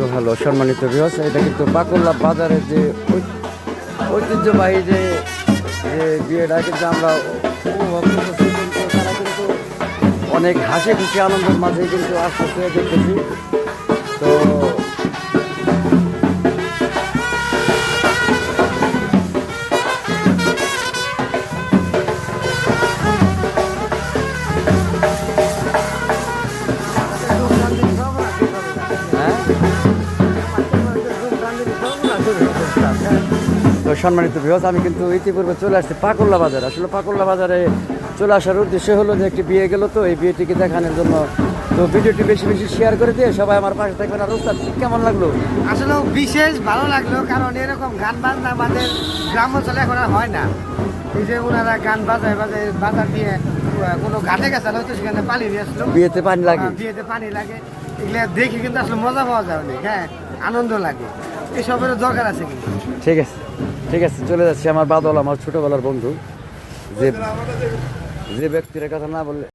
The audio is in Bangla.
তো হ্যালো সম্মানিত ভিউয়ার্স, এটা কিন্তু পাকুল্লা বাজারের যে ঐতিহ্যবাহী যে বিয়েটা কিন্তু আমরা উপভোগ করতেছি, কিন্তু তারা কিন্তু অনেক হাসি খুশি আনন্দের মাঝে কিন্তু আসতেছে দেখতেছি। তো তো সম্মানিত ভিউয়ার্স, আমি কিন্তু ইতিপূর্বে চলে আসছি পাকুল্লা বাজার। আসলে পাকুল্লা বাজারে চলে আসার উদ্দেশ্য হলো যে একটি বিয়ে গেল, তো এই বিয়েটিকে দেখানোর জন্য। তো ভিডিওটি বেশি বেশি শেয়ার করে দিয়ে সবাই আমার পাশে থাকবেন। আর ওস্তাদ কেমন লাগলো? আসলে বিশেষ ভালো লাগলো, কারণ এরকম গান বাজনা আমাদের গ্রাম অঞ্চলে এখন আর হয় না। এই যে ওনারা গান বাজায় বাজায় বাজার দিয়ে কোনো ঘাটে গেছে হয়তো সেখানে পানি নিয়ে আসলো। বিয়েতে পানি লাগে, বিয়েতে পানি লাগে, এগুলো দেখে কিন্তু আসলে মজা পাওয়া যায় অনেক। হ্যাঁ, আনন্দ লাগে, এসবের দরকার আছে কিন্তু। ঠিক আছে ঠিক আছে, চলে যাচ্ছি। আমার বাদল আমার ছোটবেলার বন্ধু, যে ব্যক্তির কথা না বললে